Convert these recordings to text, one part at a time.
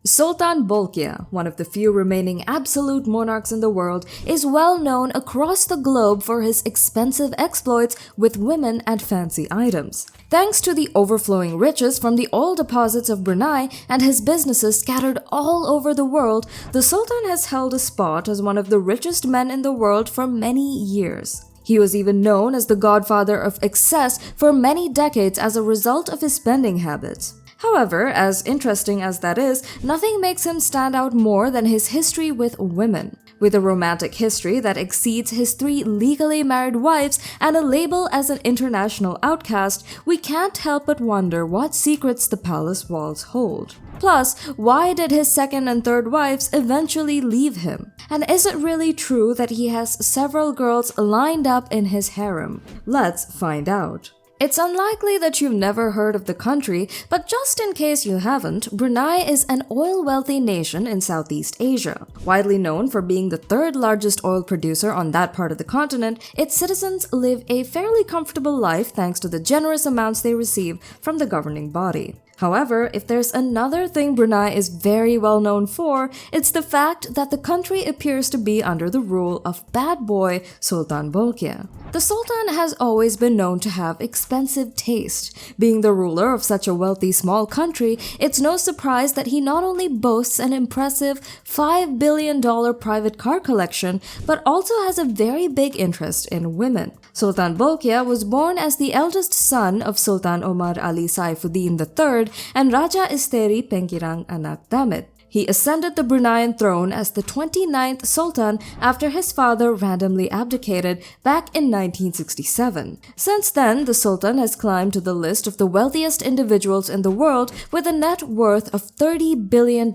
Sultan Bolkiah, one of the few remaining absolute monarchs in the world, is well known across the globe for his expensive exploits with women and fancy items. Thanks to the overflowing riches from the oil deposits of Brunei and his businesses scattered all over the world, the Sultan has held a spot as one of the richest men in the world for many years. He was even known as the godfather of excess for many decades as a result of his spending habits. However, as interesting as that is, nothing makes him stand out more than his history with women. With a romantic history that exceeds his 3 legally married wives and a label as an international outcast, we can't help but wonder what secrets the palace walls hold. Plus, why did his second and third wives eventually leave him? And is it really true that he has several girls lined up in his harem? Let's find out. It's unlikely that you've never heard of the country, but just in case you haven't, Brunei is an oil-wealthy nation in Southeast Asia. Widely known for being the 3rd largest oil producer on that part of the continent, its citizens live a fairly comfortable life thanks to the generous amounts they receive from the governing body. However, if there's another thing Brunei is very well known for, it's the fact that the country appears to be under the rule of bad boy Sultan Bolkiah. The Sultan has always been known to have expensive taste. Being the ruler of such a wealthy small country, it's no surprise that he not only boasts an impressive $5 billion private car collection, but also has a very big interest in women. Sultan Bolkiah was born as the eldest son of Sultan Omar Ali Saifuddin III and Raja Isteri Pengirang Anak Damit. He ascended the Bruneian throne as the 29th Sultan after his father randomly abdicated back in 1967. Since then, the Sultan has climbed to the list of the wealthiest individuals in the world with a net worth of $30 billion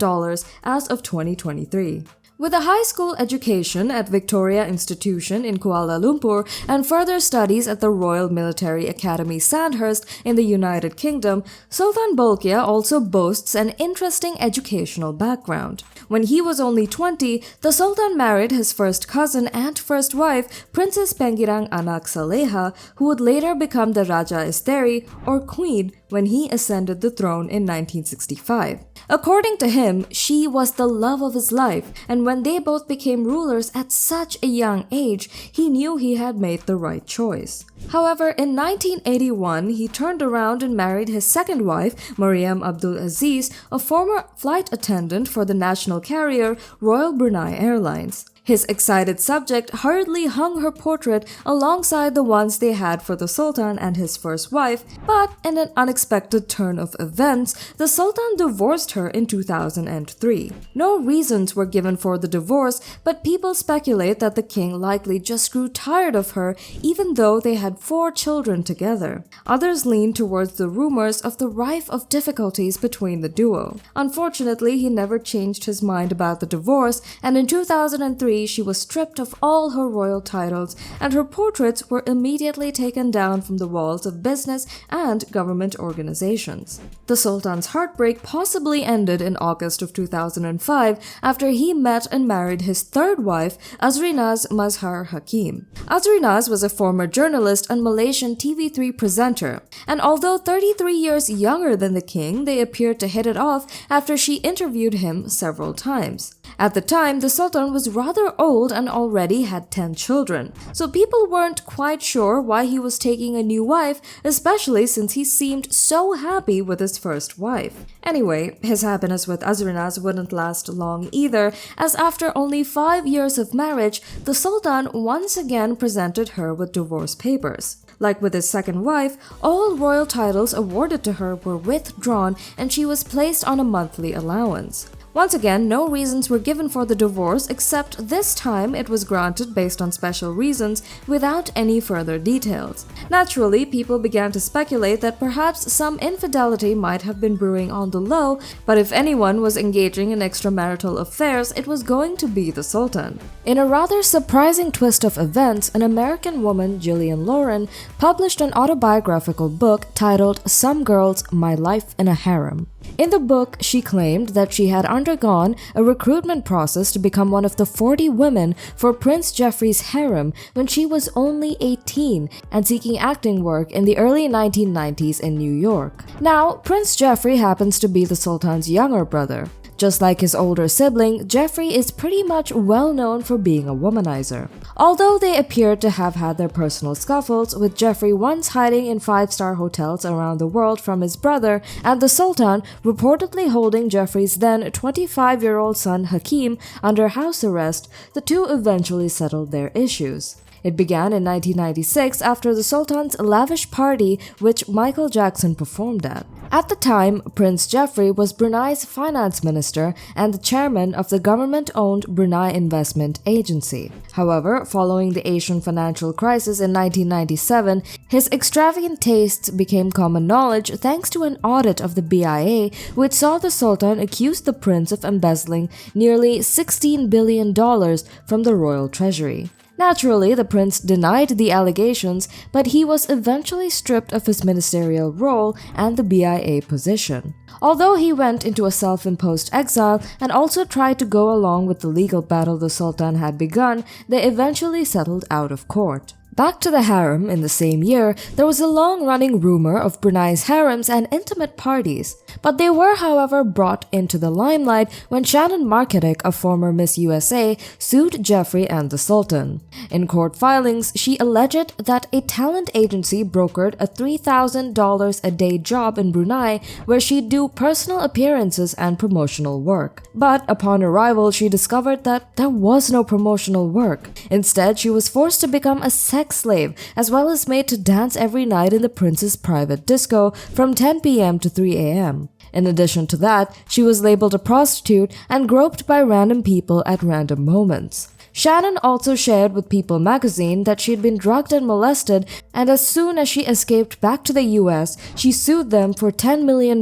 as of 2023. With a high school education at Victoria Institution in Kuala Lumpur and further studies at the Royal Military Academy Sandhurst in the United Kingdom, Sultan Bolkiah also boasts an interesting educational background. When he was only 20, the Sultan married his first cousin and first wife, Princess Pengirang Anak Saleha, who would later become the Raja Isteri, or Queen, when he ascended the throne in 1965. According to him, she was the love of his life, and when they both became rulers at such a young age, he knew he had made the right choice. However, in 1981, he turned around and married his second wife, Mariam Abdul Aziz, a former flight attendant for the national carrier Royal Brunei Airlines. His excited subject hurriedly hung her portrait alongside the ones they had for the Sultan and his first wife, but in an unexpected turn of events, the Sultan divorced her in 2003. No reasons were given for the divorce, but people speculate that the king likely just grew tired of her even though they had 4 children together. Others lean towards the rumors of the rife of difficulties between the duo. Unfortunately, he never changed his mind about the divorce, and in 2003, she was stripped of all her royal titles, and her portraits were immediately taken down from the walls of business and government organizations. The Sultan's heartbreak possibly ended in August of 2005 after he met and married his third wife, Azrinaz Mazhar Hakim. Azrinaz was a former journalist and Malaysian TV3 presenter, and although 33 years younger than the king, they appeared to hit it off after she interviewed him several times. At the time, the Sultan was rather old and already had 10 children, so people weren't quite sure why he was taking a new wife, especially since he seemed so happy with his first wife. Anyway, his happiness with Azrinaz wouldn't last long either, as after only 5 years of marriage, the Sultan once again presented her with divorce papers. Like with his second wife, all royal titles awarded to her were withdrawn and she was placed on a monthly allowance. Once again, no reasons were given for the divorce, except this time it was granted based on special reasons without any further details. Naturally, people began to speculate that perhaps some infidelity might have been brewing on the low, but if anyone was engaging in extramarital affairs, it was going to be the Sultan. In a rather surprising twist of events, an American woman, Gillian Lauren, published an autobiographical book titled Some Girls, My Life in a Harem. In the book, she claimed that she had undergone a recruitment process to become one of the 40 women for Prince Geoffrey's harem when she was only 18 and seeking acting work in the early 1990s in New York. Now, Prince Geoffrey happens to be the Sultan's younger brother. Just like his older sibling, Jeffrey is pretty much well known for being a womanizer. Although they appear to have had their personal scuffles, with Jeffrey once hiding in five-star hotels around the world from his brother, and the Sultan reportedly holding Jeffrey's then 25-year-old son Hakim under house arrest, the two eventually settled their issues. It began in 1996 after the Sultan's lavish party, which Michael Jackson performed at. At the time, Prince Jeffrey was Brunei's finance minister and the chairman of the government-owned Brunei Investment Agency. However, following the Asian financial crisis in 1997, his extravagant tastes became common knowledge thanks to an audit of the BIA, which saw the Sultan accuse the prince of embezzling nearly $16 billion from the royal treasury. Naturally, the prince denied the allegations, but he was eventually stripped of his ministerial role and the BIA position. Although he went into a self-imposed exile and also tried to go along with the legal battle the Sultan had begun, they eventually settled out of court. Back to the harem, in the same year, there was a long-running rumor of Brunei's harems and intimate parties. But they were, however, brought into the limelight when Shannon Marketic, a former Miss USA, sued Jeffrey and the Sultan. In court filings, she alleged that a talent agency brokered a $3,000 a day job in Brunei where she'd do personal appearances and promotional work. But upon arrival, she discovered that there was no promotional work. Instead, she was forced to become a sex slave, as well as made to dance every night in the prince's private disco from 10 p.m. to 3 a.m. In addition to that, she was labeled a prostitute and groped by random people at random moments. Shannon also shared with People magazine that she'd been drugged and molested, and as soon as she escaped back to the US, she sued them for $10 million,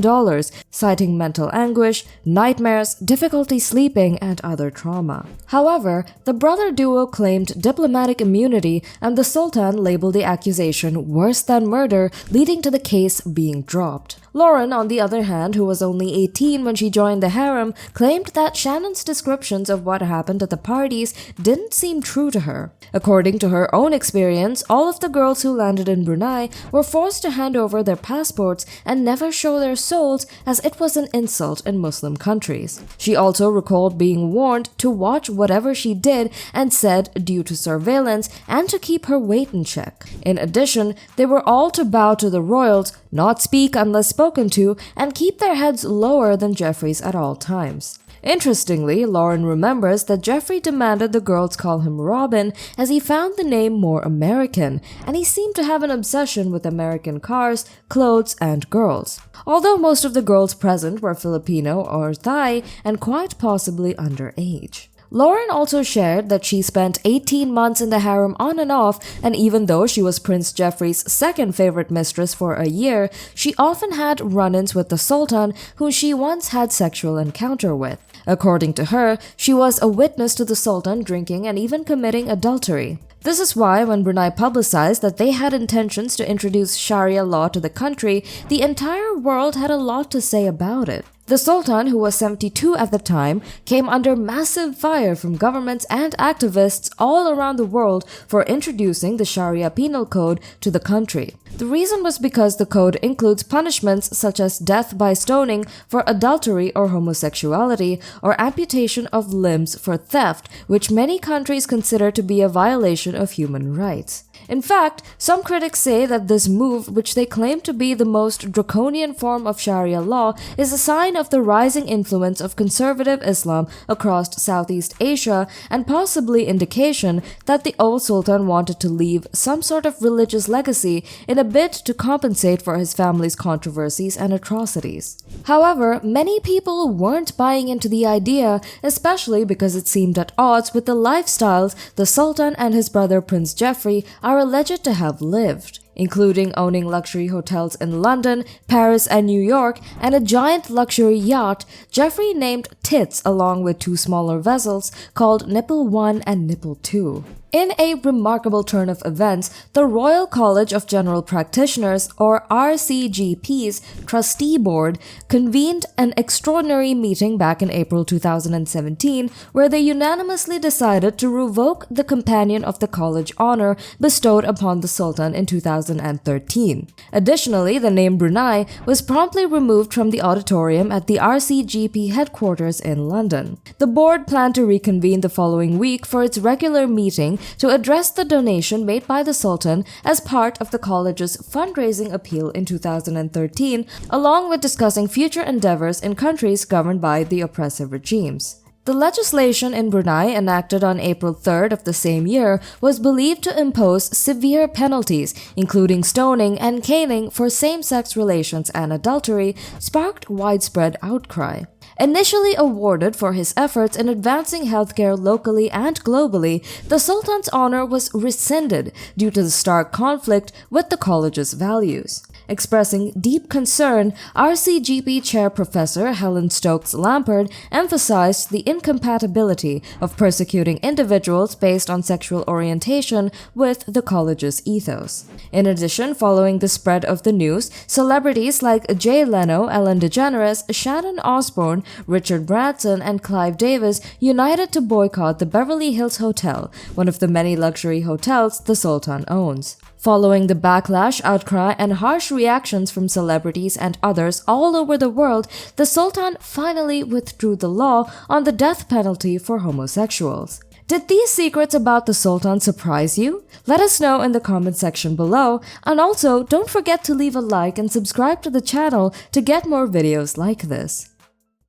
citing mental anguish, nightmares, difficulty sleeping, and other trauma. However, the brother duo claimed diplomatic immunity, and the Sultan labeled the accusation worse than murder, leading to the case being dropped. Lauren, on the other hand, who was only 18 when she joined the harem, claimed that Shannon's descriptions of what happened at the parties didn't seem true to her. According to her own experience, all of the girls who landed in Brunei were forced to hand over their passports and never show their souls, as it was an insult in Muslim countries. She also recalled being warned to watch whatever she did and said due to surveillance and to keep her weight in check. In addition, they were all to bow to the royals, not speak unless spoken to, and keep their heads lower than Jeffrey's at all times. Interestingly, Lauren remembers that Jeffrey demanded the girls call him Robin as he found the name more American, and he seemed to have an obsession with American cars, clothes, and girls. Although most of the girls present were Filipino or Thai and quite possibly underage. Lauren also shared that she spent 18 months in the harem on and off, and even though she was Prince Jeffrey's second favorite mistress for a year, she often had run-ins with the Sultan, who she once had sexual encounter with. According to her, she was a witness to the Sultan drinking and even committing adultery. This is why when Brunei publicized that they had intentions to introduce Sharia law to the country, the entire world had a lot to say about it. The Sultan, who was 72 at the time, came under massive fire from governments and activists all around the world for introducing the Sharia penal code to the country. The reason was because the code includes punishments such as death by stoning for adultery or homosexuality, or amputation of limbs for theft, which many countries consider to be a violation of human rights. In fact, some critics say that this move, which they claim to be the most draconian form of Sharia law, is a sign of the rising influence of conservative Islam across Southeast Asia and possibly indication that the old Sultan wanted to leave some sort of religious legacy in a bid to compensate for his family's controversies and atrocities. However, many people weren't buying into the idea, especially because it seemed at odds with the lifestyles the Sultan and his brother Prince Jeffrey are alleged to have lived, including owning luxury hotels in London, Paris, and New York, and a giant luxury yacht. Jeffrey named Tits along with two smaller vessels called Nipple 1 and Nipple 2. In a remarkable turn of events, the Royal College of General Practitioners, or RCGP's trustee board, convened an extraordinary meeting back in April 2017 where they unanimously decided to revoke the Companion of the College honor bestowed upon the Sultan in 2000 2013. Additionally, the name Brunei was promptly removed from the auditorium at the RCGP headquarters in London. The board planned to reconvene the following week for its regular meeting to address the donation made by the Sultan as part of the college's fundraising appeal in 2013, along with discussing future endeavors in countries governed by the oppressive regimes. The legislation in Brunei, enacted on April 3rd of the same year, was believed to impose severe penalties, including stoning and caning for same-sex relations and adultery, sparked widespread outcry. Initially awarded for his efforts in advancing healthcare locally and globally, the Sultan's honor was rescinded due to the stark conflict with the college's values. Expressing deep concern, RCGP Chair Professor Helen Stokes Lampard emphasized the incompatibility of persecuting individuals based on sexual orientation with the college's ethos. In addition, following the spread of the news, celebrities like Jay Leno, Ellen DeGeneres, Shannon Osbourne, Richard Branson, and Clive Davis united to boycott the Beverly Hills Hotel, one of the many luxury hotels the Sultan owns. Following the backlash, outcry, and harsh reactions from celebrities and others all over the world, the Sultan finally withdrew the law on the death penalty for homosexuals. Did these secrets about the Sultan surprise you? Let us know in the comment section below, and also don't forget to leave a like and subscribe to the channel to get more videos like this.